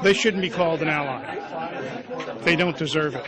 they shouldn't be called an ally. They don't deserve it.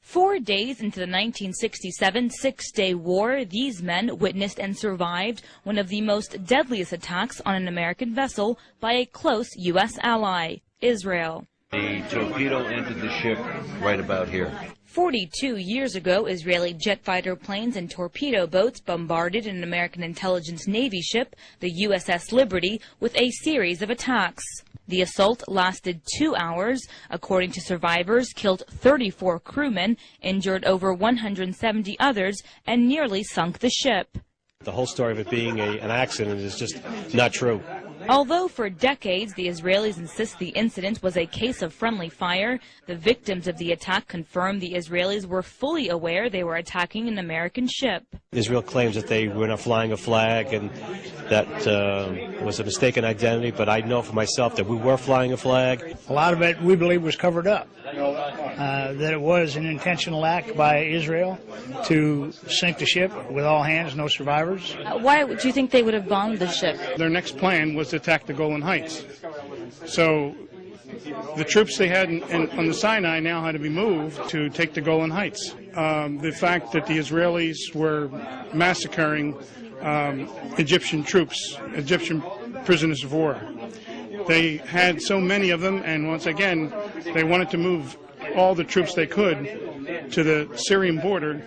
4 days into the 1967 Six-Day War, these men witnessed and survived one of the most deadliest attacks on an American vessel by a close U.S. ally, Israel. The torpedo entered the ship right about here. 42 years ago, Israeli jet fighter planes and torpedo boats bombarded an American intelligence Navy ship, the USS Liberty, with a series of attacks. The assault lasted 2 hours. According to survivors, killed 34 crewmen, injured over 170 others, and nearly sunk the ship. The whole story of it being an accident is just not true. Although for decades the Israelis insist the incident was a case of friendly fire, the victims of the attack confirmed the Israelis were fully aware they were attacking an American ship. Israel claims that they were not flying a flag and that was a mistaken identity, but I know for myself that we were flying a flag. A lot of it we believe was covered up, that it was an intentional act by Israel to sink the ship with all hands, no survivors. Why do you think they would have bombed the ship? Their next plan was to attack the Golan Heights. So the troops they had on the Sinai now had to be moved to take the Golan Heights. The fact that the Israelis were massacring Egyptian troops, Egyptian prisoners of war. They had so many of them, and once again, they wanted to move all the troops they could to the Syrian border,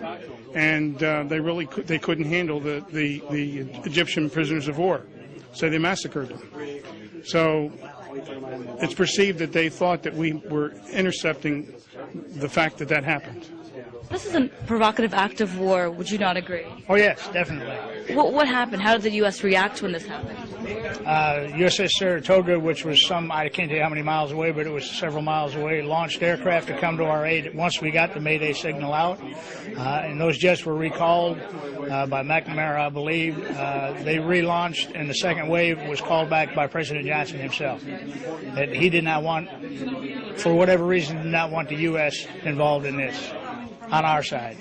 and they couldn't handle the Egyptian prisoners of war, so they massacred them. So it's perceived that they thought that we were intercepting the fact that that happened. This is a provocative act of war, would you not agree? Oh, yes, definitely. What happened? How did the U.S. react when this happened? USS Saratoga, which was I can't tell you how many miles away, but it was several miles away, launched aircraft to come to our aid once we got the Mayday signal out. And those jets were recalled by McNamara, I believe. They relaunched, and the second wave was called back by President Johnson himself. That he did not want, for whatever reason, did not want the U.S. involved in this on our side.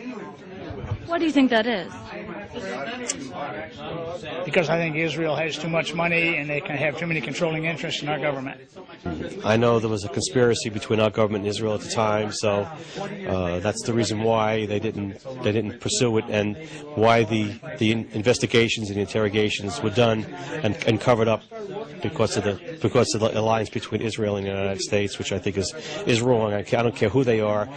What do you think that is? Because I think Israel has too much money and they can have too many controlling interests in our government. I know there was a conspiracy between our government and Israel at the time, so that's the reason why they didn't pursue it, and why the investigations and the interrogations were done and covered up because of the alliance between Israel and the United States, which I think is wrong. I don't care who they are.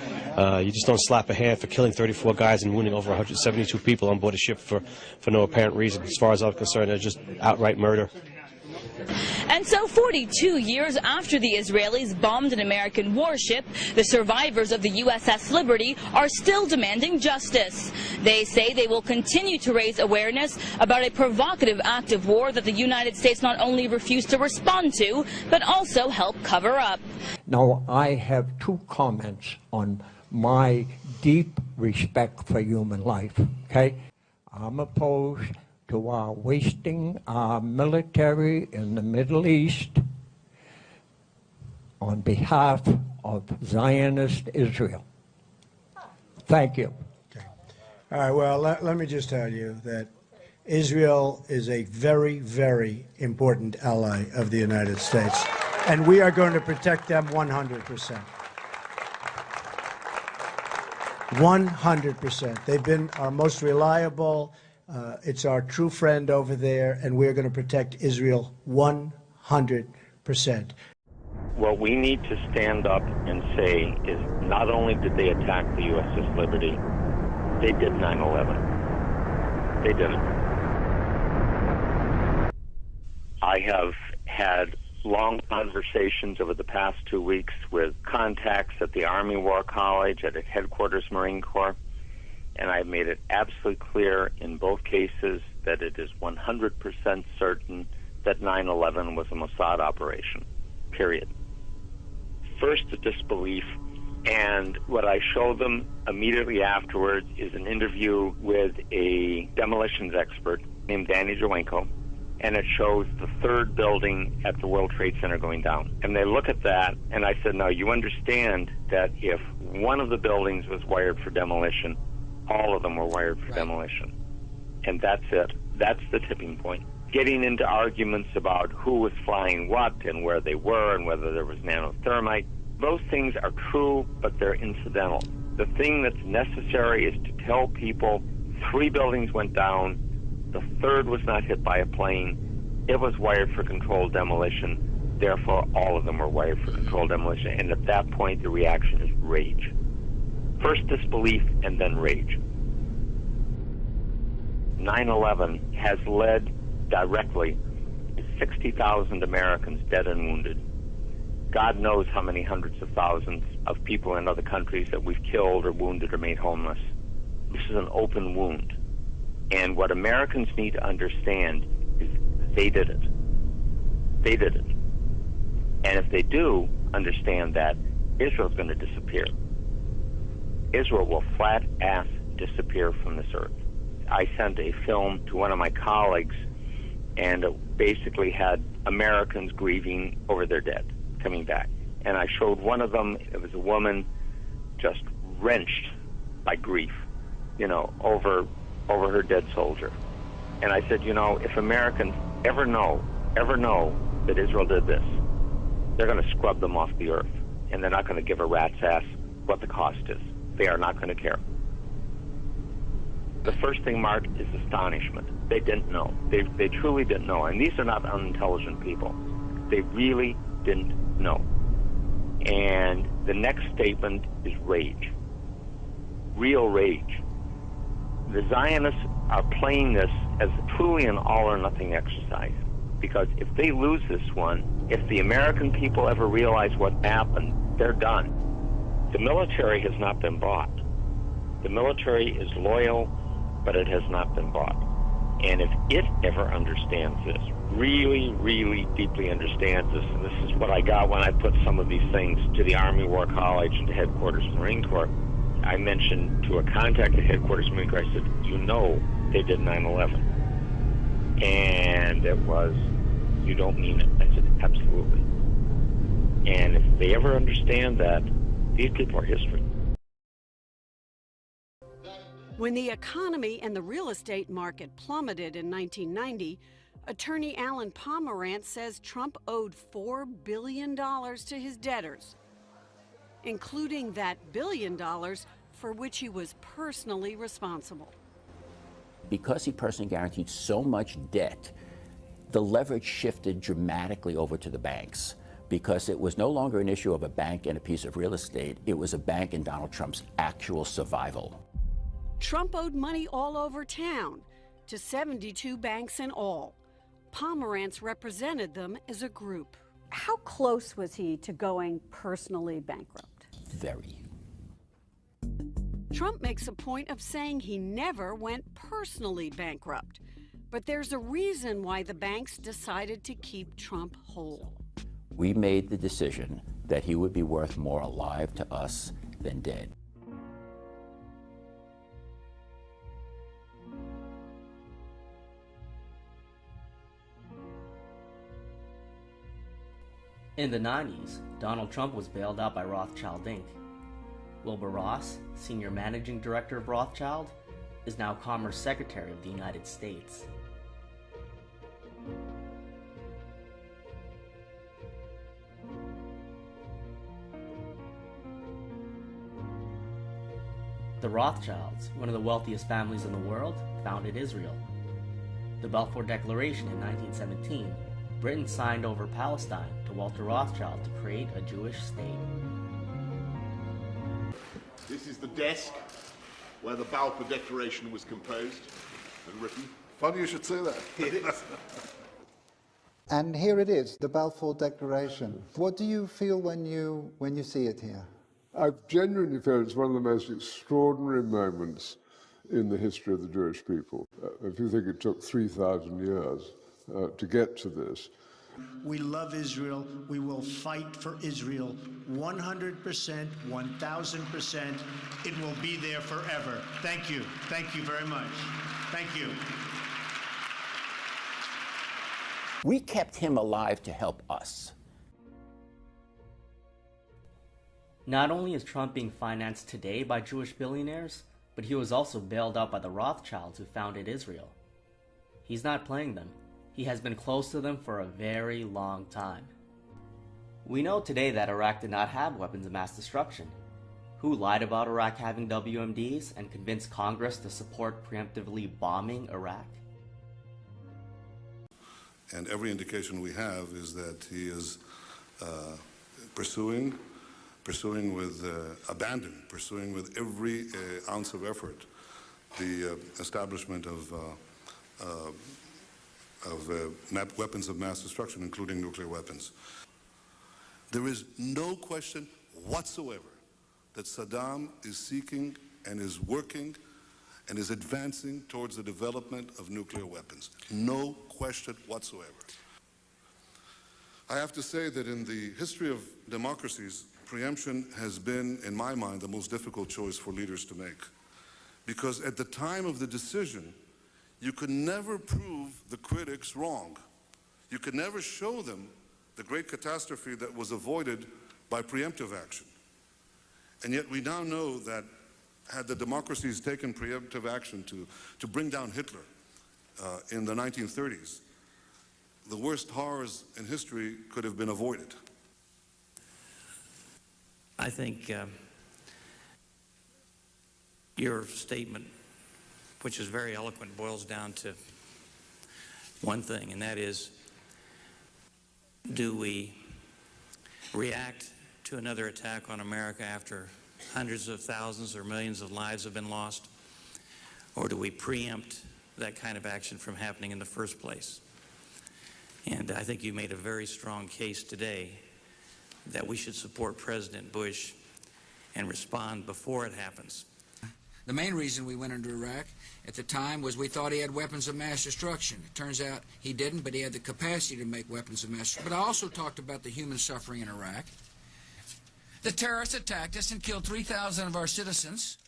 You just don't slap a hand for killing 34 guys and wounding over 172 people on board a ship for no apparent reason. As far as I'm concerned, they're just outright murder. And so 42 years after the Israelis bombed an American warship, the survivors of the USS Liberty are still demanding justice. They say they will continue to raise awareness about a provocative act of war that the United States not only refused to respond to, but also help cover up. Now, I have two comments on my deep respect for human life, okay? I'm opposed to our wasting our military in the Middle East on behalf of Zionist Israel. Thank you. Okay. All right, well, let me just tell you that Israel is a very, very important ally of the United States, and we are going to protect them 100%. 100%. They've been our most reliable. It's our true friend over there, and we're going to protect Israel 100%. What we need to stand up and say is not only did they attack the USS Liberty, they did 9/11. They did it. I have had long conversations over the past 2 weeks with contacts at the Army War College, at Headquarters Marine Corps, and I've made it absolutely clear in both cases that it is 100% certain that 9/11 was a Mossad operation, period. First, the disbelief, and what I show them immediately afterwards is an interview with a demolitions expert named Danny Jawenko, and it shows the third building at the World Trade Center going down. And they look at that, and I said, now you understand that if one of the buildings was wired for demolition, all of them were wired for demolition. And that's it. That's the tipping point. getting into arguments about who was flying what and where they were and whether there was nanothermite. Those things are true, but they're incidental. The thing that's necessary is to tell people 3 buildings went down, the 3rd was not hit by a plane, it was wired for controlled demolition, therefore all of them were wired for controlled demolition, and at that point the reaction is rage. First disbelief and then rage. 9/11 has led directly to 60,000 Americans dead and wounded. God knows how many hundreds of thousands of people in other countries that we've killed or wounded or made homeless. This is an open wound. And what Americans need to understand is they did it. They did it. And if they do understand that, Israel's going to disappear. Israel will flat-ass disappear from this earth. I sent a film to one of my colleagues, and it basically had Americans grieving over their dead coming back. And I showed one of them, it was a woman just wrenched by grief, over her dead soldier. And I said, if Americans ever know that Israel did this, they're going to scrub them off the earth, and they're not going to give a rat's ass what the cost is. They are not going to care. The first thing, Mark, is astonishment. They didn't know. They truly didn't know. And these are not unintelligent people. They really didn't know. And the next statement is rage. Real rage. The Zionists are playing this as truly an all-or-nothing exercise. Because if they lose this one, if the American people ever realize what happened, they're done. The military has not been bought. The military is loyal, but it has not been bought. And if it ever understands this, really, really deeply understands this, and this is what I got when I put some of these things to the Army War College and to Headquarters Marine Corps. I mentioned to a contact at Headquarters Marine Corps, I said, they did 9/11. And it was, you don't mean it. I said, absolutely. And if they ever understand that, these people are history. When the economy and the real estate market plummeted in 1990, attorney Alan Pomerantz says Trump owed $4 billion to his debtors, including that $1 billion for which he was personally responsible. Because he personally guaranteed so much debt, the leverage shifted dramatically over to the banks, because it was no longer an issue of a bank and a piece of real estate. It was a bank in Donald Trump's actual survival. Trump owed money all over town, to 72 banks in all. Pomerantz represented them as a group. How close was he to going personally bankrupt? Very. Trump makes a point of saying he never went personally bankrupt. But there's a reason why the banks decided to keep Trump whole. We made the decision that he would be worth more alive to us than dead. In the 90s, Donald Trump was bailed out by Rothschild Inc. Wilbur Ross, Senior Managing Director of Rothschild, is now Commerce Secretary of the United States. The Rothschilds, one of the wealthiest families in the world, founded Israel. The Balfour Declaration in 1917, Britain signed over Palestine to Walter Rothschild to create a Jewish state. This is the desk where the Balfour Declaration was composed and written. Funny you should say that. And here it is, the Balfour Declaration. What do you feel when you see it here? I genuinely feel it's one of the most extraordinary moments in the history of the Jewish people. If you think it took 3,000 years to get to this. We love Israel. We will fight for Israel 100%, 1,000%. It will be there forever. Thank you. Thank you very much. Thank you. We kept him alive to help us. Not only is Trump being financed today by Jewish billionaires, but he was also bailed out by the Rothschilds who founded Israel. He's not playing them. He has been close to them for a very long time. We know today that Iraq did not have weapons of mass destruction. Who lied about Iraq having WMDs and convinced Congress to support preemptively bombing Iraq? And every indication we have is that he is pursuing with abandon, pursuing with every ounce of effort the establishment of weapons of mass destruction, including nuclear weapons. There is no question whatsoever that Saddam is seeking and is working and is advancing towards the development of nuclear weapons. No question whatsoever. I have to say that in the history of democracies, preemption has been, in my mind, the most difficult choice for leaders to make. Because at the time of the decision, you could never prove the critics wrong. You could never show them the great catastrophe that was avoided by preemptive action. And yet we now know that had the democracies taken preemptive action to bring down Hitler in the 1930s, the worst horrors in history could have been avoided. I think your statement, which is very eloquent, boils down to one thing, and that is, do we react to another attack on America after hundreds of thousands or millions of lives have been lost, or do we preempt that kind of action from happening in the first place? And I think you made a very strong case today that we should support President Bush and respond before it happens. The main reason we went into Iraq at the time was we thought he had weapons of mass destruction. It turns out he didn't, but he had the capacity to make weapons of mass destruction. But I also talked about the human suffering in Iraq. The terrorists attacked us and killed 3,000 of our citizens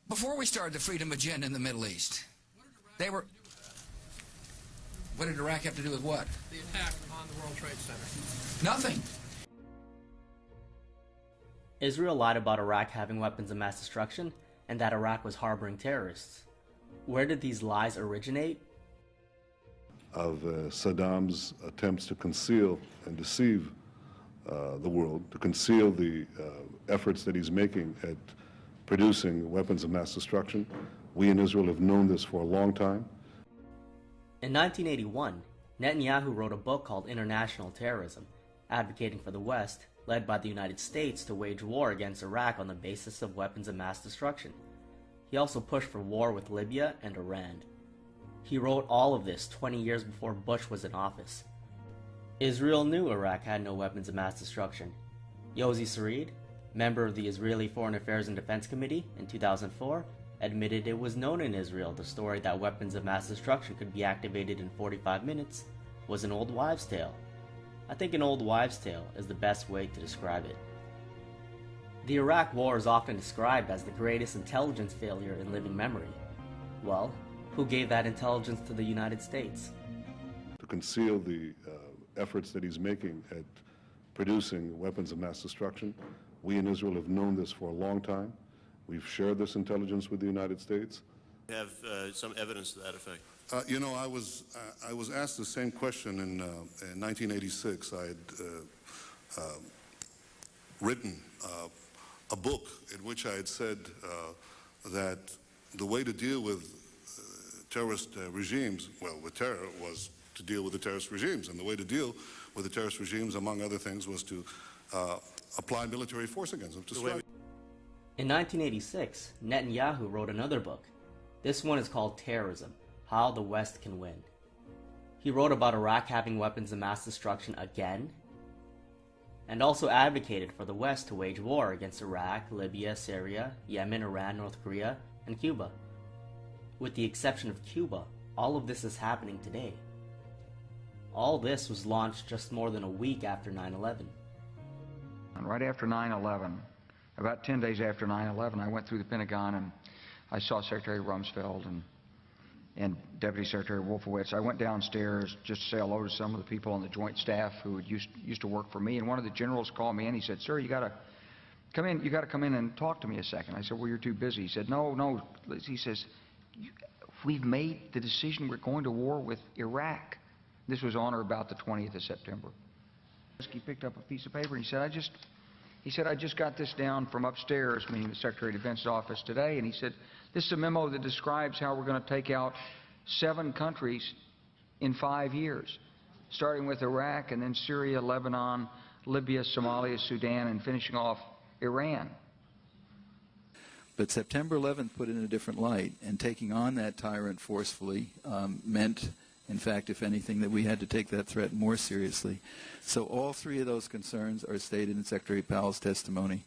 before we started the freedom agenda in the Middle East. What did Iraq have to do with what? The attack on the World Trade Center. Nothing. Israel lied about Iraq having weapons of mass destruction and that Iraq was harboring terrorists. Where did these lies originate? Of Saddam's attempts to conceal and deceive the world, to conceal the efforts that he's making at producing weapons of mass destruction. We in Israel have known this for a long time. In 1981, Netanyahu wrote a book called International Terrorism, advocating for the West, led by the United States, to wage war against Iraq on the basis of weapons of mass destruction. He also pushed for war with Libya and Iran. He wrote all of this 20 years before Bush was in office. Israel knew Iraq had no weapons of mass destruction. Yossi Sarid, member of the Israeli Foreign Affairs and Defense Committee in 2004, admitted it was known in Israel the story that weapons of mass destruction could be activated in 45 minutes was an old wives' tale. I think an old wives' tale is the best way to describe it. The Iraq War is often described as the greatest intelligence failure in living memory. Well, who gave that intelligence to the United States? To conceal the efforts that he's making at producing weapons of mass destruction. We in Israel have known this for a long time. We've shared this intelligence with the United States. We have some evidence to that effect. You know, I was asked the same question in 1986. I had written a book in which I had said that the way to deal with terrorist regimes, well, with terror, was to deal with the terrorist regimes. And the way to deal with the terrorist regimes, among other things, was to apply military force against them, to strike. In 1986, Netanyahu wrote another book. This one is called Terrorism: How the West Can Win. He wrote about Iraq having weapons of mass destruction again, and also advocated for the West to wage war against Iraq, Libya, Syria, Yemen, Iran, North Korea, and Cuba. With the exception of Cuba, all of this is happening today. All this was launched just more than a week after 9/11. And right after 9/11, about 10 days after 9/11, I went through the Pentagon and I saw Secretary Rumsfeld and Deputy Secretary Wolfowitz. I went downstairs just to say hello to some of the people on the Joint Staff who had used to work for me. And one of the generals called me in. He said, "Sir, you got to come in. You got to come in and talk to me a second." I said, "Well, you're too busy." He said, "No." He says, we've made the decision we're going to war with Iraq. This was on or about the 20th of September. He picked up a piece of paper and he said, I just got this down from upstairs, meaning the Secretary of Defense's office today, and he said, this is a memo that describes how we're going to take out 7 countries in 5 years, starting with Iraq and then Syria, Lebanon, Libya, Somalia, Sudan, and finishing off Iran. But September 11th put it in a different light, and taking on that tyrant forcefully meant, in fact, if anything, that we had to take that threat more seriously. So all 3 of those concerns are stated in Secretary Powell's testimony.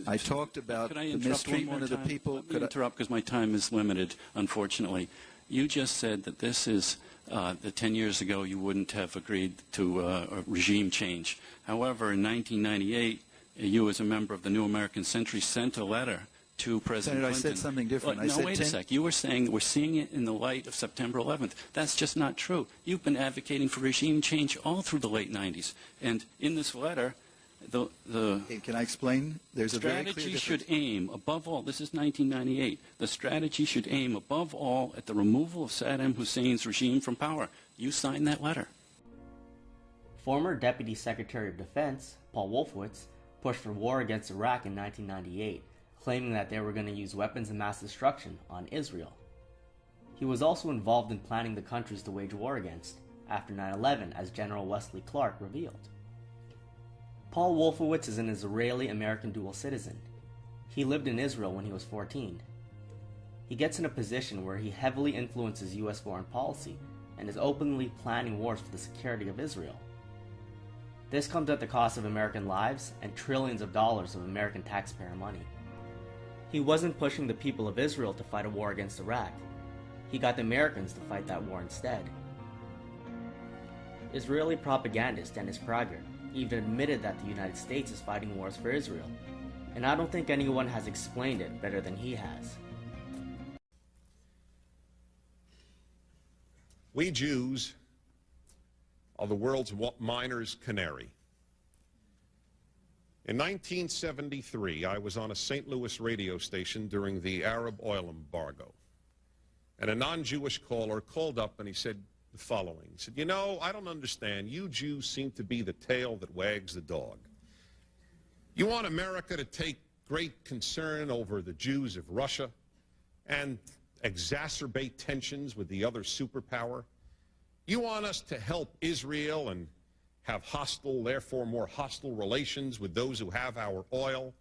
I talked about the mistreatment of the people. Let me interrupt because my time is limited, unfortunately. You just said that this is that 10 years ago you wouldn't have agreed to a regime change. However, in 1998, you as a member of the New American Century sent a letter to President Senator, Clinton. I said something different. No, wait a sec. You were saying that we're seeing it in the light of September 11th. That's just not true. You've been advocating for regime change all through the late 90s. And in this letter, the can I explain? There's a very clear strategy should aim, above all, this is 1998, the strategy should aim above all at the removal of Saddam Hussein's regime from power. You signed that letter. Former Deputy Secretary of Defense, Paul Wolfowitz, pushed for war against Iraq in 1998, claiming that they were going to use weapons of mass destruction on Israel. He was also involved in planning the countries to wage war against, after 9/11, as General Wesley Clark revealed. Paul Wolfowitz is an Israeli-American dual citizen. He lived in Israel when he was 14. He gets in a position where he heavily influences U.S. foreign policy and is openly planning wars for the security of Israel. This comes at the cost of American lives and trillions of dollars of American taxpayer money. He wasn't pushing the people of Israel to fight a war against Iraq. He got the Americans to fight that war instead. Israeli propagandist Dennis Prager even admitted that the United States is fighting wars for Israel, and I don't think anyone has explained it better than he has. We Jews are the world's miner's canary. In 1973, I was on a St. Louis radio station during the Arab oil embargo, and a non-Jewish caller called up and he said the following. He said, you know, I don't understand. You Jews seem to be the tail that wags the dog. You want America to take great concern over the Jews of Russia and exacerbate tensions with the other superpower. You want us to help Israel and have hostile, therefore more hostile relations with those who have our oil.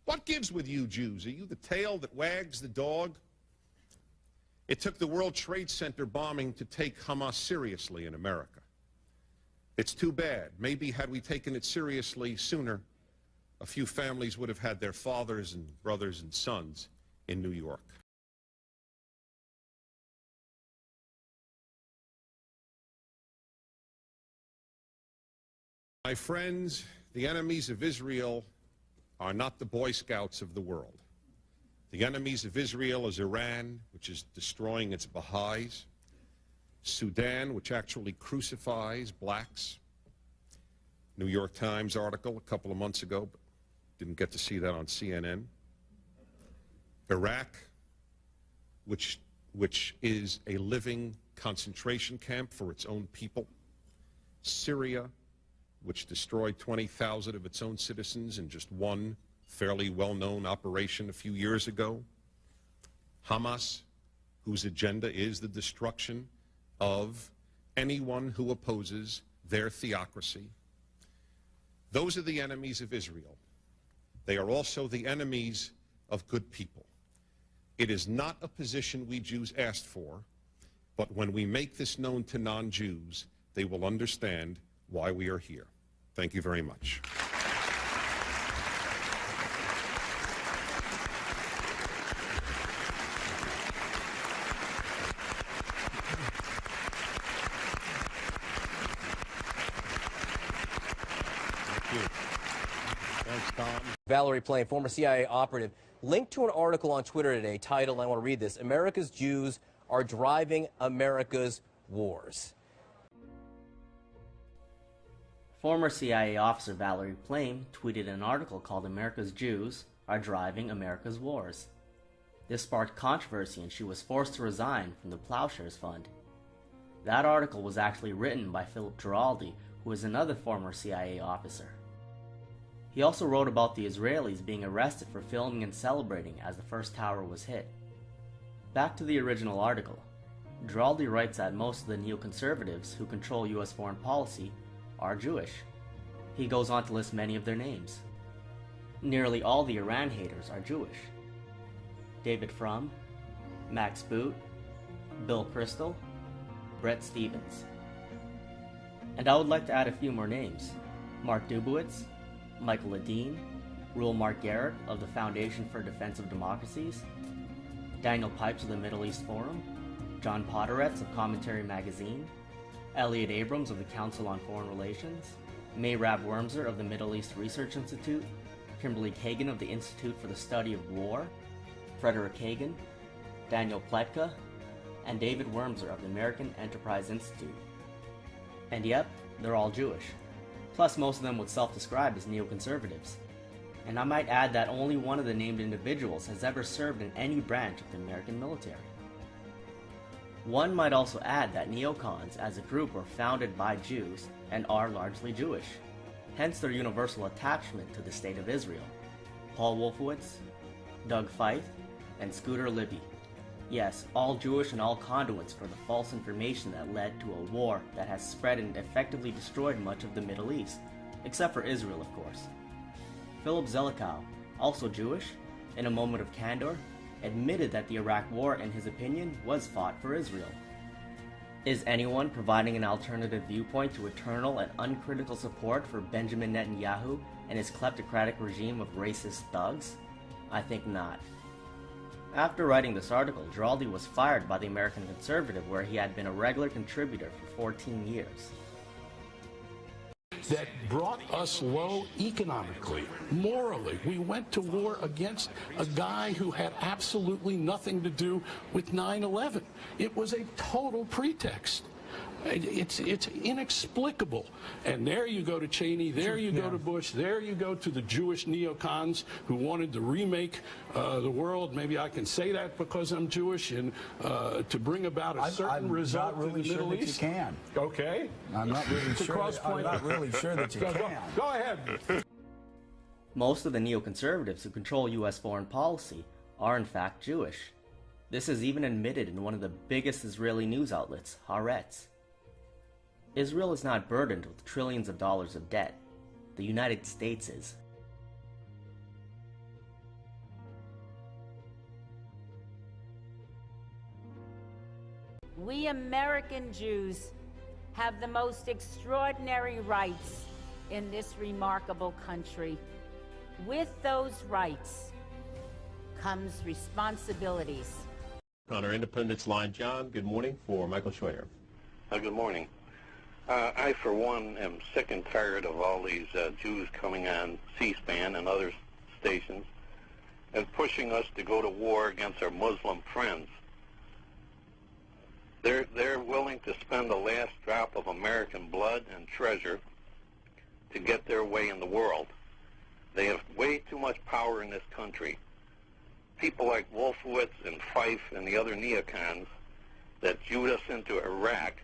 What gives with you Jews? Are you the tail that wags the dog? It took the World Trade Center bombing to take Hamas seriously in America. It's too bad. Maybe had we taken it seriously sooner, a few families would have had their fathers and brothers and sons in New York. My friends, the enemies of Israel are not the Boy Scouts of the world. The enemies of Israel is Iran, which is destroying its Baha'is, Sudan, which actually crucifies blacks. New York Times article a couple of months ago, but didn't get to see that on CNN. Iraq, which is a living concentration camp for its own people. Syria, which destroyed 20,000 of its own citizens in just one fairly well-known operation a few years ago. Hamas, whose agenda is the destruction of anyone who opposes their theocracy. Those are the enemies of Israel. They are also the enemies of good people. It is not a position we Jews asked for, but when we make this known to non-Jews, they will understand why we are here. Thank you very much. Valerie Plame, former CIA operative, linked to an article on Twitter today titled, I want to read this, America's Jews are driving America's wars. Former CIA officer Valerie Plame tweeted an article called America's Jews are driving America's wars. This sparked controversy and she was forced to resign from the Plowshares Fund. That article was actually written by Philip Giraldi, who is another former CIA officer. He also wrote about the Israelis being arrested for filming and celebrating as the first tower was hit. Back to the original article. Giraldi writes that most of the neoconservatives who control U.S. foreign policy are Jewish. He goes on to list many of their names. Nearly all the Iran haters are Jewish. David Frum, Max Boot, Bill Kristol, Brett Stevens. And I would like to add a few more names. Mark Dubowitz, Michael Ledeen, Rule Mark Garrett of the Foundation for Defense of Democracies, Daniel Pipes of the Middle East Forum, John Podhoretz of Commentary Magazine, Elliot Abrams of the Council on Foreign Relations, Mehrab Wormser of the Middle East Research Institute, Kimberly Kagan of the Institute for the Study of War, Frederick Kagan, Daniel Pletka, and David Wormser of the American Enterprise Institute. And yep, they're all Jewish. Plus, most of them would self-describe as neoconservatives. And I might add that only one of the named individuals has ever served in any branch of the American military. One might also add that neocons as a group were founded by Jews and are largely Jewish, hence their universal attachment to the State of Israel. Paul Wolfowitz, Doug Feith, and Scooter Libby. Yes, all Jewish and all conduits for the false information that led to a war that has spread and effectively destroyed much of the Middle East, except for Israel, of course. Philip Zelikow, also Jewish, in a moment of candor, admitted that the Iraq War, in his opinion, was fought for Israel. Is anyone providing an alternative viewpoint to eternal and uncritical support for Benjamin Netanyahu and his kleptocratic regime of racist thugs? I think not. After writing this article, Giraldi was fired by the American Conservative, where he had been a regular contributor for 14 years. That brought us low economically, morally. We went to war against a guy who had absolutely nothing to do with 9/11. It was a total pretext. It's inexplicable. And there you go to Cheney, there you go to Bush, there you go to the Jewish neocons who wanted to remake the world. Maybe I can say that because I'm Jewish, and to bring about a certain result in the Middle East. You can. Okay. I'm not really sure. I'm not really sure that you can. Go ahead. Most of the neoconservatives who control U.S. foreign policy are in fact Jewish. This is even admitted in one of the biggest Israeli news outlets, Haaretz. Israel is not burdened with trillions of dollars of debt. The United States is. We American Jews have the most extraordinary rights in this remarkable country. With those rights comes responsibilities. On our Independence line, John, good morning for Michael Schweder. Good morning. I, for one, am sick and tired of all these Jews coming on C-SPAN and other stations and pushing us to go to war against our Muslim friends. They're willing to spend the last drop of American blood and treasure to get their way in the world. They have way too much power in this country. People like Wolfowitz and Feith and the other neocons that jewed us into Iraq,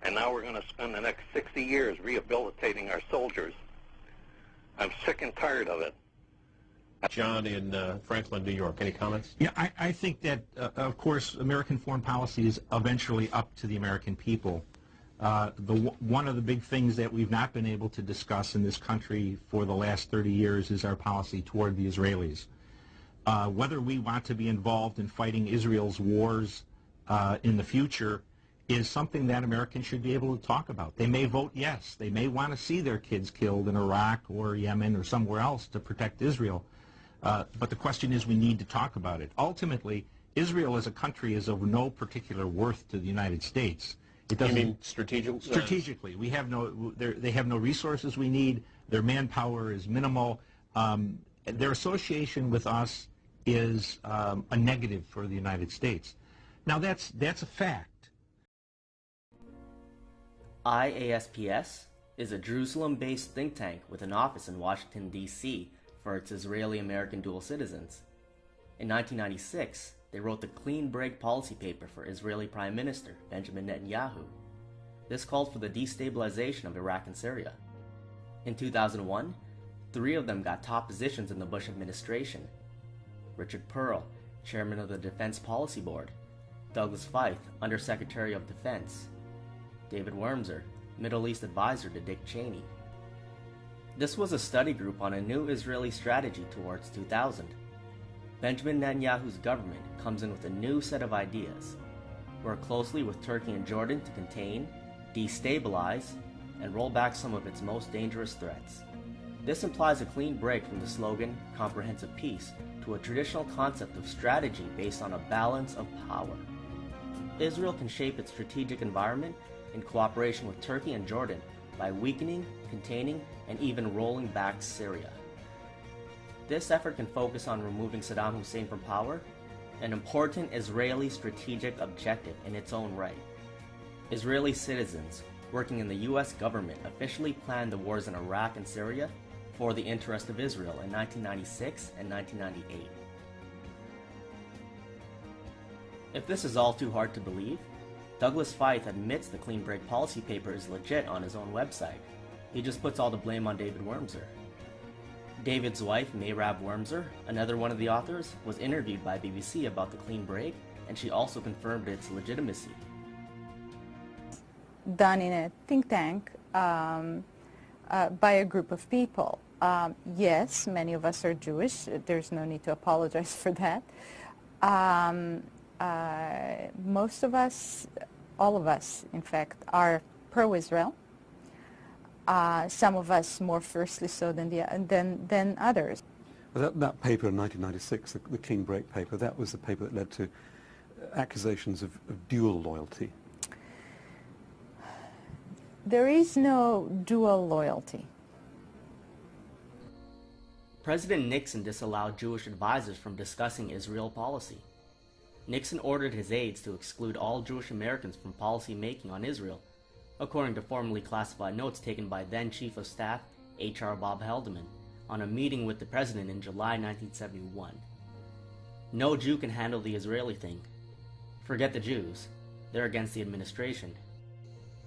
and now we're going to spend the next 60 years rehabilitating our soldiers. I'm sick and tired of it. John in Franklin, New York. Any comments? Yeah, I think that, of course, American foreign policy is eventually up to the American people. One of the big things that we've not been able to discuss in this country for the last 30 years is our policy toward the Israelis. Whether we want to be involved in fighting Israel's wars in the future is something that Americans should be able to talk about. They may vote yes. They may want to see their kids killed in Iraq or Yemen or somewhere else to protect Israel. But the question is, we need to talk about it. Ultimately, Israel as a country is of no particular worth to the United States. It doesn't, you mean strategically? We have they have no resources we need. Their manpower is minimal. Their association with us is a negative for the United States. Now that's a fact. IASPS is a Jerusalem-based think tank with an office in Washington, D.C. for its Israeli-American dual citizens. In 1996, they wrote the clean break policy paper for Israeli Prime Minister Benjamin Netanyahu. This called for the destabilization of Iraq and Syria. In 2001, 3 of them got top positions in the Bush administration. Richard Perle, chairman of the Defense Policy Board; Douglas Feith, Undersecretary of Defense; David Wurmser, Middle East advisor to Dick Cheney. This was a study group on a new Israeli strategy towards 2000. Benjamin Netanyahu's government comes in with a new set of ideas. Work closely with Turkey and Jordan to contain, destabilize, and roll back some of its most dangerous threats. This implies a clean break from the slogan, comprehensive peace, to a traditional concept of strategy based on a balance of power. Israel can shape its strategic environment in cooperation with Turkey and Jordan by weakening, containing, and even rolling back Syria. This effort can focus on removing Saddam Hussein from power, an important Israeli strategic objective in its own right. Israeli citizens working in the U.S. government officially planned the wars in Iraq and Syria for the interest of Israel in 1996 and 1998. If this is all too hard to believe, Douglas Feith admits the clean break policy paper is legit on his own website. He just puts all the blame on David Wurmser. David's wife, Mayrab Wurmser, another one of the authors, was interviewed by BBC about the clean break, and she also confirmed its legitimacy. Done in a think tank by a group of people. Yes, many of us are Jewish. There's no need to apologize for that. Most of us, all of us, in fact, are pro-Israel. Some of us more fiercely so than others. Well, that paper in 1996, the Clean Break paper, that was the paper that led to accusations of dual loyalty. There is no dual loyalty. President Nixon disallowed Jewish advisors from discussing Israel policy. Nixon ordered his aides to exclude all Jewish Americans from policy making on Israel, according to formally classified notes taken by then Chief of Staff H.R. Bob Haldeman on a meeting with the president in July 1971. No Jew can handle the Israeli thing. Forget the Jews. They're against the administration.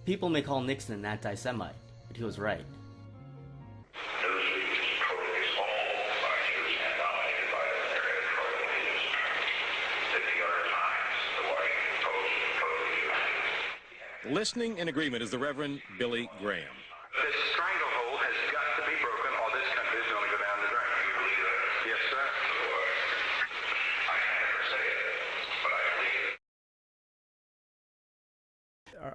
People may call Nixon an anti-Semite, but he was right. Listening in agreement is the Reverend Billy Graham. This stranglehold has got to be broken or this country is going to go down the drain. You believe that? Yes, sir. I can't ever say it, but I believe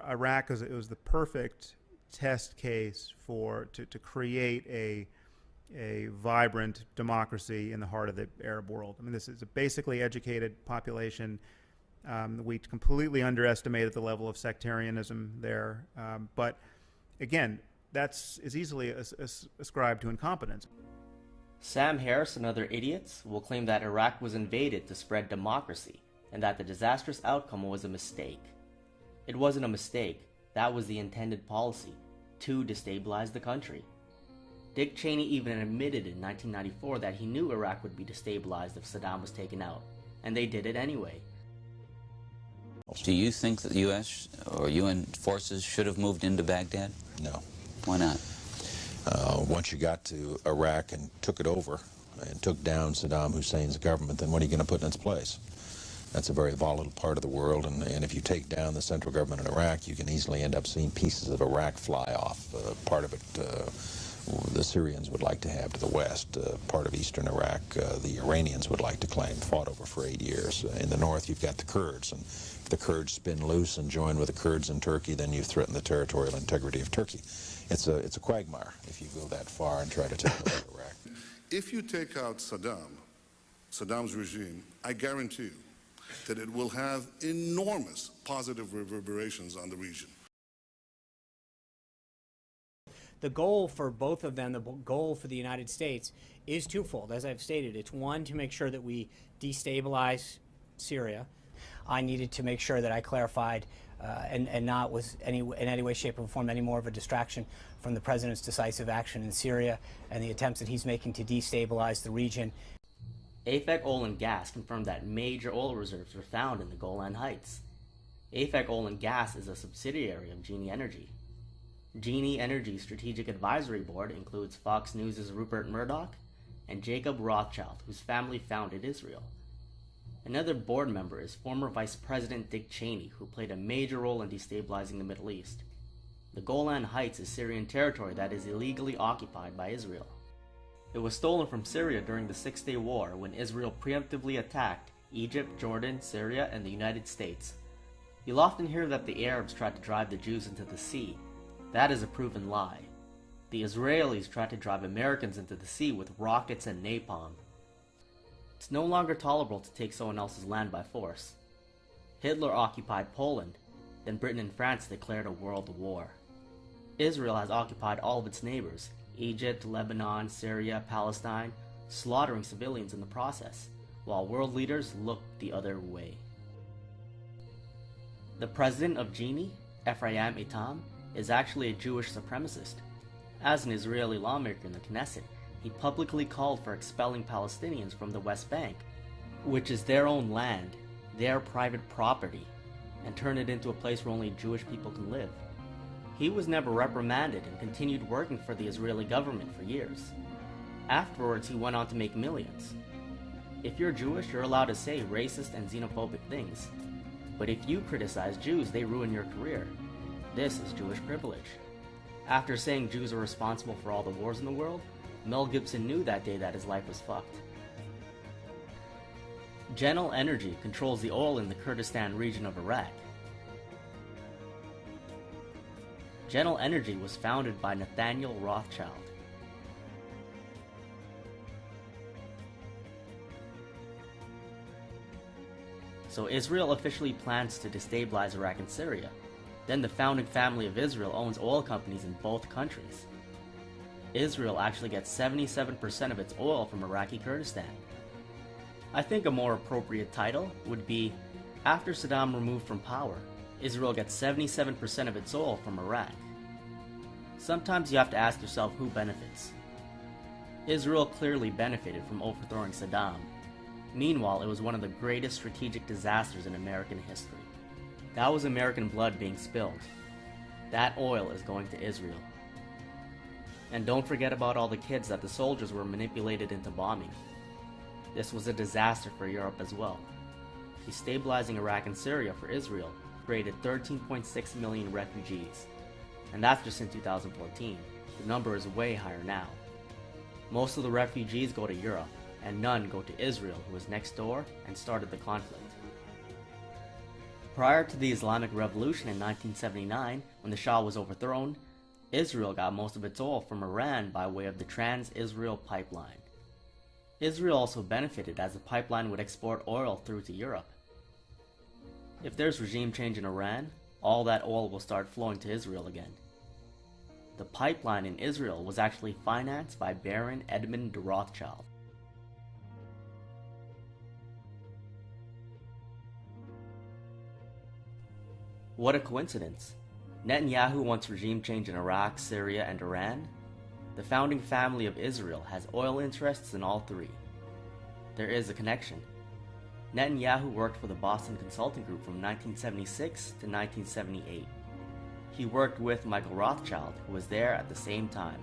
it. Iraq was the perfect test case to create a vibrant democracy in the heart of the Arab world. I mean, this is a basically educated population. We completely underestimated the level of sectarianism there. But again, is easily ascribed to incompetence. Sam Harris and other idiots will claim that Iraq was invaded to spread democracy and that the disastrous outcome was a mistake. It wasn't a mistake. That was the intended policy, to destabilize the country. Dick Cheney even admitted in 1994 that he knew Iraq would be destabilized if Saddam was taken out, and they did it anyway. Do you think that the U.S. or UN forces should have moved into Baghdad? No. Why not? Once you got to Iraq and took it over and took down Saddam Hussein's government, then what are you going to put in its place? That's a very volatile part of the world, and if you take down the central government in Iraq, you can easily end up seeing pieces of Iraq fly off. Part of it the Syrians would like to have to the west. Part of eastern Iraq the Iranians would like to claim, fought over for 8 years. In the north you've got the Kurds, and if the Kurds spin loose and join with the Kurds in Turkey, then you threaten the territorial integrity of Turkey. It's a quagmire if you go that far and try to take over Iraq. If you take out Saddam's regime, I guarantee you that it will have enormous positive reverberations on the region. The goal for both of them, the goal for the United States, is twofold. As I've stated, it's one, to make sure that we destabilize Syria. I needed to make sure that I clarified and not was in any way, shape, or form any more of a distraction from the president's decisive action in Syria and the attempts that he's making to destabilize the region. AFEC Oil and Gas confirmed that major oil reserves were found in the Golan Heights. AFEC Oil and Gas is a subsidiary of Genie Energy. Genie Energy's Strategic Advisory Board includes Fox News' Rupert Murdoch and Jacob Rothschild, whose family founded Israel. Another board member is former Vice President Dick Cheney, who played a major role in destabilizing the Middle East. The Golan Heights is Syrian territory that is illegally occupied by Israel. It was stolen from Syria during the Six-Day War when Israel preemptively attacked Egypt, Jordan, Syria, and the United States. You'll often hear that the Arabs tried to drive the Jews into the sea. That is a proven lie. The Israelis tried to drive Americans into the sea with rockets and napalm. It's no longer tolerable to take someone else's land by force. Hitler occupied Poland, then Britain and France declared a world war. Israel has occupied all of its neighbors, Egypt, Lebanon, Syria, Palestine, slaughtering civilians in the process, while world leaders look the other way. The president of Genie, Ephraim Etam, is actually a Jewish supremacist. As an Israeli lawmaker in the Knesset, he publicly called for expelling Palestinians from the West Bank, which is their own land, their private property, and turn it into a place where only Jewish people can live. He was never reprimanded and continued working for the Israeli government for years. Afterwards, he went on to make millions. If you're Jewish, you're allowed to say racist and xenophobic things. But if you criticize Jews, they ruin your career. This is Jewish privilege. After saying Jews are responsible for all the wars in the world, Mel Gibson knew that day that his life was fucked. Genel Energy controls the oil in the Kurdistan region of Iraq. Genel Energy was founded by Nathaniel Rothschild. So Israel officially plans to destabilize Iraq and Syria. Then the founding family of Israel owns oil companies in both countries. Israel actually gets 77% of its oil from Iraqi Kurdistan. I think a more appropriate title would be, after Saddam removed from power, Israel gets 77% of its oil from Iraq. Sometimes you have to ask yourself who benefits. Israel clearly benefited from overthrowing Saddam. Meanwhile, it was one of the greatest strategic disasters in American history. That was American blood being spilled. That oil is going to Israel. And don't forget about all the kids that the soldiers were manipulated into bombing. This was a disaster for Europe as well. Destabilizing Iraq and Syria for Israel created 13.6 million refugees. And that's just in 2014. The number is way higher now. Most of the refugees go to Europe, and none go to Israel, who was next door and started the conflict. Prior to the Islamic Revolution in 1979, when the Shah was overthrown, Israel got most of its oil from Iran by way of the Trans-Israel Pipeline. Israel also benefited as the pipeline would export oil through to Europe. If there's regime change in Iran, all that oil will start flowing to Israel again. The pipeline in Israel was actually financed by Baron Edmund de Rothschild. What a coincidence. Netanyahu wants regime change in Iraq, Syria, and Iran. The founding family of Israel has oil interests in all three. There is a connection. Netanyahu worked for the Boston Consulting Group from 1976 to 1978. He worked with Michael Rothschild, who was there at the same time.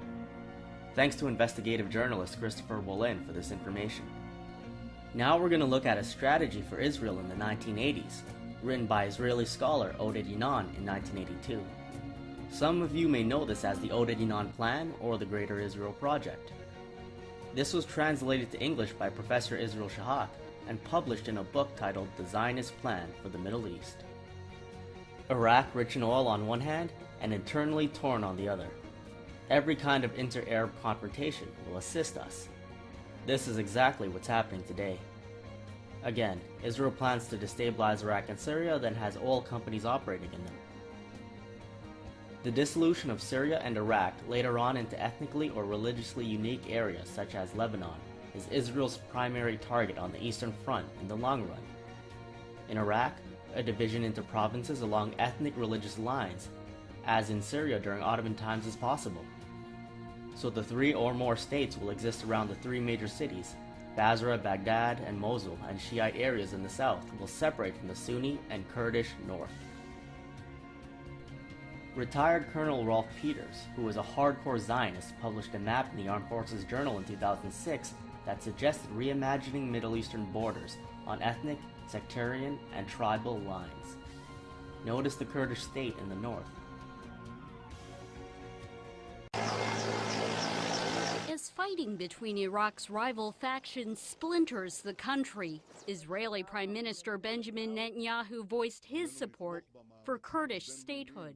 Thanks to investigative journalist Christopher Wolin for this information. Now we're going to look at a strategy for Israel in the 1980s, written by Israeli scholar Oded Yinon in 1982. Some of you may know this as the Oded Yinon Plan or the Greater Israel Project. This was translated to English by Professor Israel Shahak and published in a book titled The Zionist Plan for the Middle East. Iraq rich in oil on one hand and internally torn on the other. Every kind of inter-Arab confrontation will assist us. This is exactly what's happening today. Again, Israel plans to destabilize Iraq and Syria, then has oil companies operating in them. The dissolution of Syria and Iraq later on into ethnically or religiously unique areas such as Lebanon is Israel's primary target on the Eastern Front in the long run. In Iraq, a division into provinces along ethnic religious lines, as in Syria during Ottoman times, is possible. So the 3 or more states will exist around the 3 major cities, Basra, Baghdad, and Mosul and Shiite areas in the south will separate from the Sunni and Kurdish north. Retired Colonel Rolf Peters, who was a hardcore Zionist, published a map in the Armed Forces Journal in 2006 that suggested reimagining Middle Eastern borders on ethnic, sectarian, and tribal lines. Notice the Kurdish state in the north. As fighting between Iraq's rival factions splinters the country, Israeli Prime Minister Benjamin Netanyahu voiced his support for Kurdish statehood.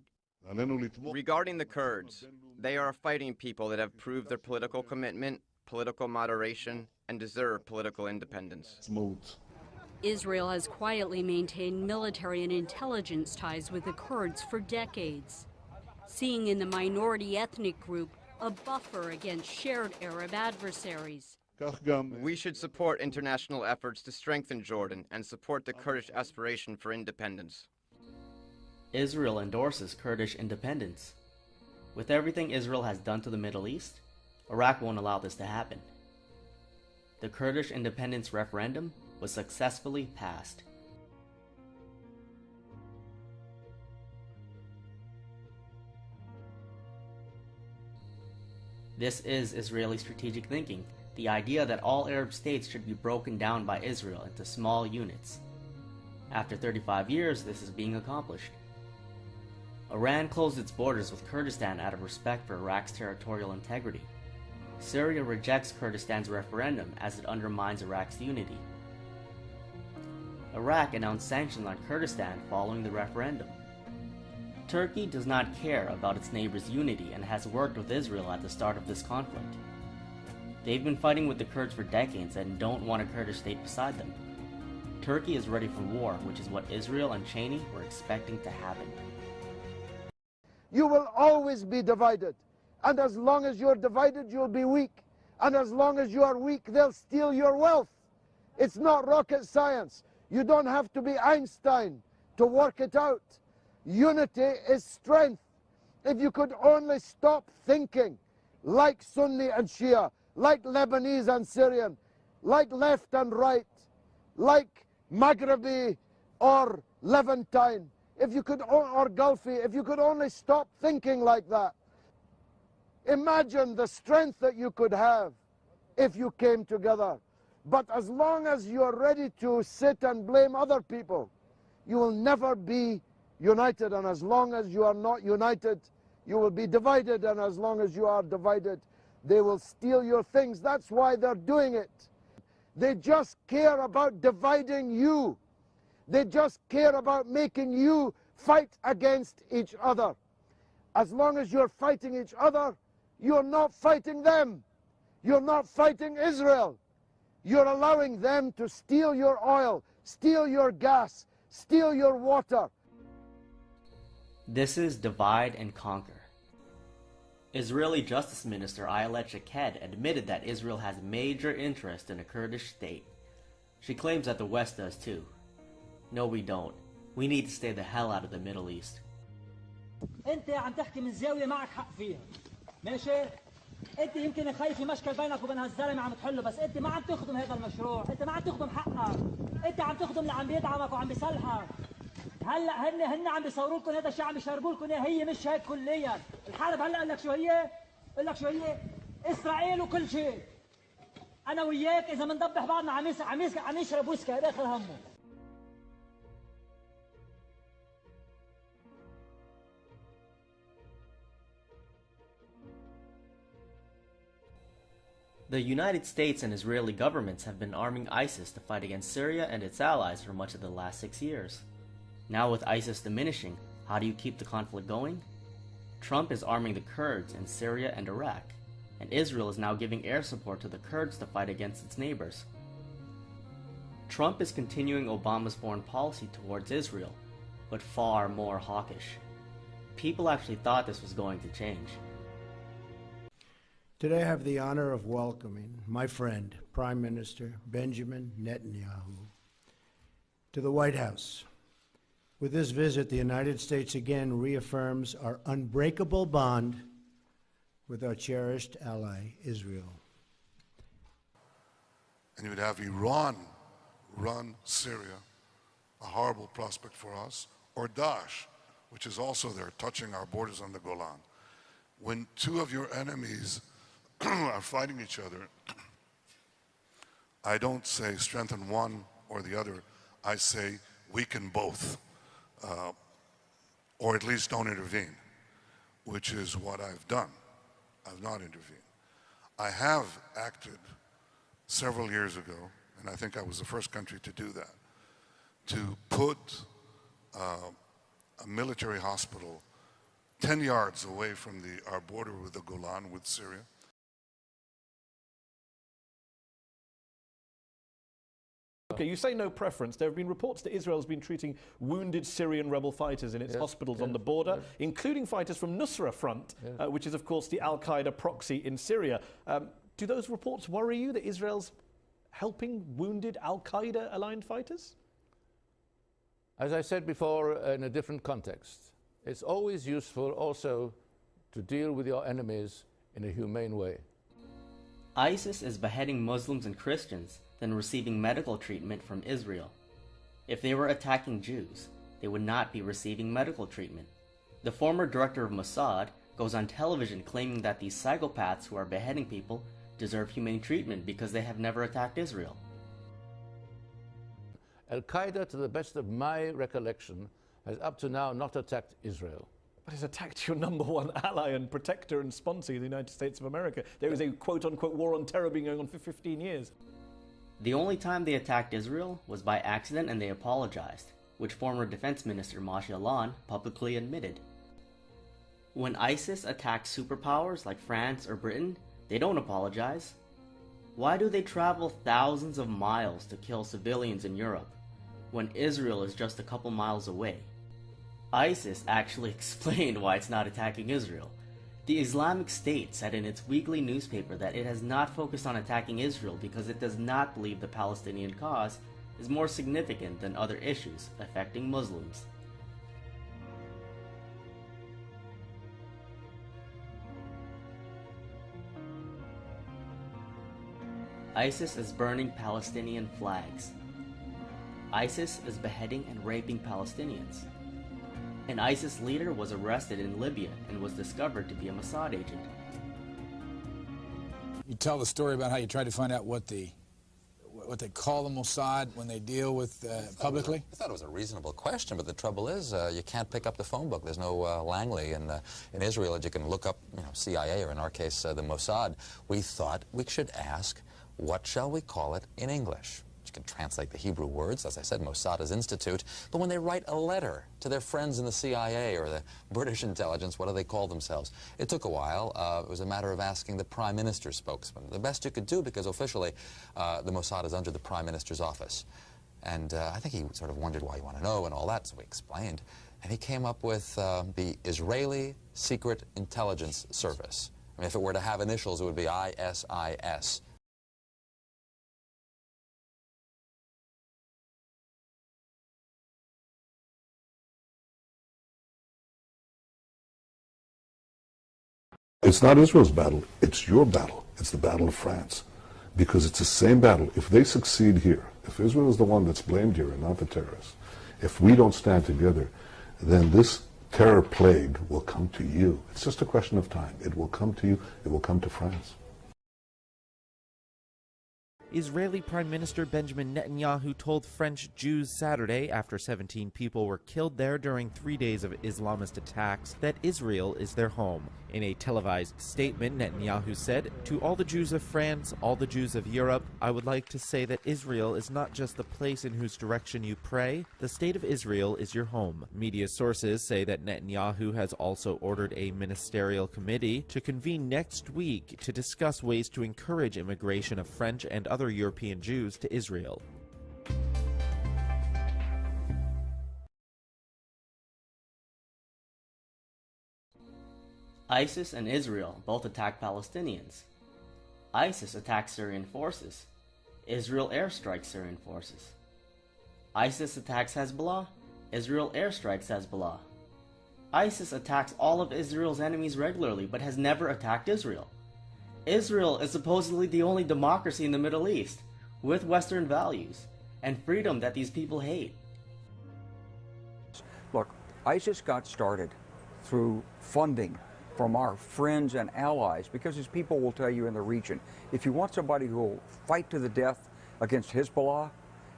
Regarding the Kurds, they are a fighting people that have proved their political commitment, political moderation, and deserve political independence. Israel has quietly maintained military and intelligence ties with the Kurds for decades, seeing in the minority ethnic group a buffer against shared Arab adversaries. We should support international efforts to strengthen Jordan and support the Kurdish aspiration for independence. Israel endorses Kurdish independence. With everything Israel has done to the Middle East, Iraq won't allow this to happen. The Kurdish independence referendum was successfully passed. This is Israeli strategic thinking, the idea that all Arab states should be broken down by Israel into small units. After 35 years, this is being accomplished. Iran closed its borders with Kurdistan out of respect for Iraq's territorial integrity. Syria rejects Kurdistan's referendum as it undermines Iraq's unity. Iraq announced sanctions on Kurdistan following the referendum. Turkey does not care about its neighbors' unity and has worked with Israel at the start of this conflict. They've been fighting with the Kurds for decades and don't want a Kurdish state beside them. Turkey is ready for war, which is what Israel and Cheney were expecting to happen. You will always be divided. And as long as you're divided, you'll be weak. And as long as you are weak, they'll steal your wealth. It's not rocket science. You don't have to be Einstein to work it out. Unity is strength. If you could only stop thinking like Sunni and Shia, like Lebanese and Syrian, like left and right, like Maghrebi or Levantine, if you could, or Gulfi, if you could only stop thinking like that. Imagine the strength that you could have if you came together. But as long as you're ready to sit and blame other people, you will never be united. And as long as you are not united, you will be divided. And as long as you are divided, they will steal your things. That's why they're doing it. They just care about dividing you. They just care about making you fight against each other. As long as you're fighting each other, you're not fighting them. You're not fighting Israel. You're allowing them to steal your oil, steal your gas, steal your water. This is divide and conquer. Israeli Justice Minister Ayelet Shaked admitted that Israel has major interest in a Kurdish state. She claims that the West does too. No, we don't. We need to stay the hell out of the Middle East. انت عم تحكي من زاويه معك حق فيها ماشي انت يمكن خايف مشكل بينك وبين هالزلمه عم تحله بس انت ما عم تخدم هذا المشروع انت ما عم تخدم حقك انت عم تخدم اللي عم بيدعمك وعم بيصلحك هلا هن عم بيصوروا لكم هذا الشيء عم بيشربوا لكم هي مش هيك كليا الحرب هلا قال لك شو هي قال لك شو هي اسرائيل وكل شيء انا وياك اذا بنضبح بعضنا عم يشرب ويسكي هذا اخر همه. The United States and Israeli governments have been arming ISIS to fight against Syria and its allies for much of the last 6 years. Now with ISIS diminishing, how do you keep the conflict going? Trump is arming the Kurds in Syria and Iraq, and Israel is now giving air support to the Kurds to fight against its neighbors. Trump is continuing Obama's foreign policy towards Israel, but far more hawkish. People actually thought this was going to change. Today I have the honor of welcoming my friend, Prime Minister Benjamin Netanyahu, to the White House. With this visit, the United States again reaffirms our unbreakable bond with our cherished ally, Israel. and you'd have Iran run Syria, a horrible prospect for us, or Daesh, which is also there, touching our borders on the Golan. When two of your enemies are fighting each other, I don't say strengthen one or the other. I say weaken both, or at least don't intervene, which is what I've done. I've not intervened. I have acted several years ago, and I think I was the first country to do that, to put a military hospital 10 yards away from our border with the Golan, with Syria. Okay, you say no preference. There have been reports that Israel has been treating wounded Syrian rebel fighters in its hospitals on the border, including fighters from Nusra Front, which is, of course, the al-Qaeda proxy in Syria. Do those reports worry you that Israel's helping wounded al-Qaeda-aligned fighters? As I said before, in a different context, it's always useful also to deal with your enemies in a humane way. ISIS is beheading Muslims and Christians, then receiving medical treatment from Israel. If they were attacking Jews, they would not be receiving medical treatment. The former director of Mossad goes on television claiming that these psychopaths who are beheading people deserve humane treatment because they have never attacked Israel. Al-Qaeda, to the best of my recollection, has up to now not attacked Israel. But it's attacked your number one ally and protector and sponsor, the United States of America. There is a quote-unquote war on terror being going on for 15 years. The only time they attacked Israel was by accident, and they apologized, which former Defense Minister Moshe Alon publicly admitted. When ISIS attacks superpowers like France or Britain, they don't apologize. Why do they travel thousands of miles to kill civilians in Europe, when Israel is just a couple miles away? ISIS actually explained why it's not attacking Israel. The Islamic State said in its weekly newspaper that it has not focused on attacking Israel because it does not believe the Palestinian cause is more significant than other issues affecting Muslims. ISIS is burning Palestinian flags. ISIS is beheading and raping Palestinians. An ISIS leader was arrested in Libya and was discovered to be a Mossad agent. You tell the story about how you tried to find out what they call the Mossad when they deal with publicly? I thought it was a reasonable question, but the trouble is you can't pick up the phone book. There's no Langley in Israel that you can look up, CIA, or in our case, the Mossad. We thought we should ask, what shall we call it in English? You can translate the Hebrew words, as I said, Mossad is institute, but when they write a letter to their friends in the CIA or the British intelligence, what do they call themselves? It took a while. It was a matter of asking the Prime Minister's spokesman. The best you could do, because officially the Mossad is under the Prime Minister's office. And I think he sort of wondered why you want to know and all that, so we explained. And he came up with the Israeli Secret Intelligence Service. I mean, if it were to have initials, it would be ISIS. It's not Israel's battle, it's your battle. It's the battle of France. Because it's the same battle. If they succeed here, if Israel is the one that's blamed here and not the terrorists, if we don't stand together, then this terror plague will come to you. It's just a question of time. It will come to you, it will come to France. Israeli Prime Minister Benjamin Netanyahu told French Jews Saturday, after 17 people were killed there during 3 days of Islamist attacks, that Israel is their home. In a televised statement, Netanyahu said, "To all the Jews of France, all the Jews of Europe, I would like to say that Israel is not just the place in whose direction you pray. The state of Israel is your home." Media sources say that Netanyahu has also ordered a ministerial committee to convene next week to discuss ways to encourage immigration of French and other European Jews to Israel. ISIS and Israel both attack Palestinians. ISIS attacks Syrian forces. Israel airstrikes Syrian forces. ISIS attacks Hezbollah. Israel airstrikes Hezbollah. ISIS attacks all of Israel's enemies regularly, but has never attacked Israel. Israel is supposedly the only democracy in the Middle East. with Western values and freedom that these people hate. Look, ISIS got started through funding from our friends and allies, because as people will tell you in the region, if you want somebody who will fight to the death against Hezbollah,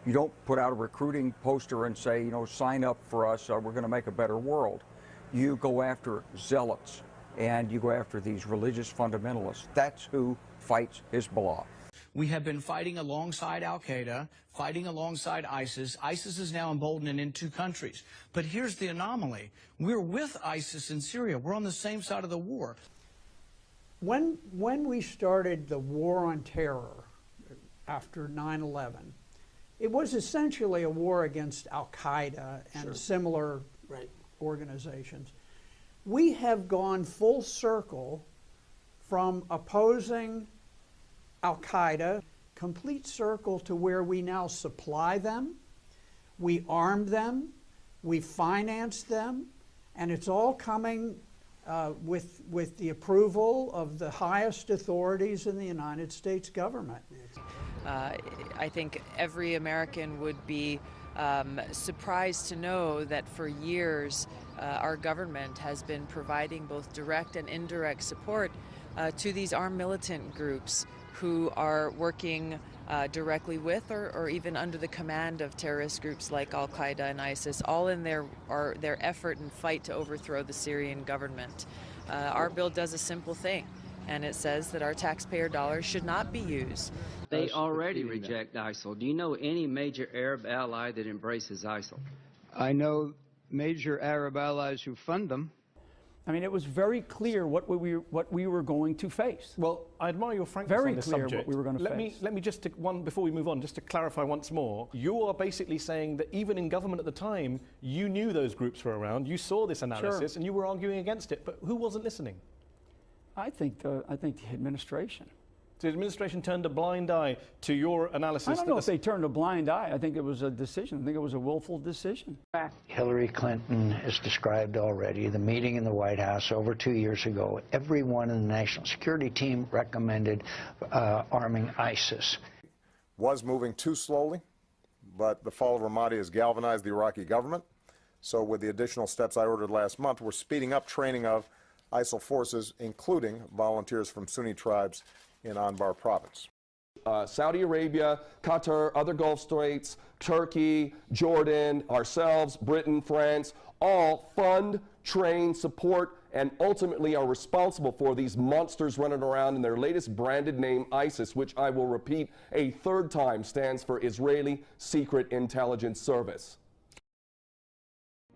you don't put out a recruiting poster and say, you know, sign up for us, we're going to make a better world. You go after zealots and you go after these religious fundamentalists. That's who fights Hezbollah. We have been fighting alongside al-Qaeda, fighting alongside ISIS. ISIS is now emboldened in 2 countries. But here's the anomaly. We're with ISIS in Syria. We're on the same side of the war. When we started the war on terror after 9/11, it was essentially a war against al-Qaeda and similar organizations. We have gone full circle from opposing al-Qaeda, complete circle, to where we now supply them, we arm them, we finance them, and it's all coming with the approval of the highest authorities in the United States government. I think every American would be surprised to know that for years our government has been providing both direct and indirect support to these armed militant groups who are working directly with or even under the command of terrorist groups like al-Qaeda and ISIS, all in their effort and fight to overthrow the Syrian government. Our bill does a simple thing, and it says that our taxpayer dollars should not be used. They already reject ISIL. Do you know any major Arab ally that embraces ISIL? I know major Arab allies who fund them. I mean, it was very clear what we were going to face. Well, I admire your frankness on this subject. Very clear what we were going to face. Let me just, before we move on, just to clarify once more. You are basically saying that even in government at the time, you knew those groups were around, you saw this analysis, and you were arguing against it. But who wasn't listening? I think the administration. So the administration turned a blind eye to your analysis? I don't know if they turned a blind eye. I think it was a decision. I think it was a willful decision. Hillary Clinton has described already the meeting in the White House over 2 years ago. Everyone in the national security team recommended arming ISIS. Was moving too slowly, but the fall of Ramadi has galvanized the Iraqi government. So with the additional steps I ordered last month, we're speeding up training of ISIL forces, including volunteers from Sunni tribes in Anbar province. Saudi Arabia, Qatar, other Gulf states, Turkey, Jordan, ourselves, Britain, France, all fund, train, support, and ultimately are responsible for these monsters running around in their latest branded name, ISIS, which I will repeat a third time stands for Israeli Secret Intelligence Service.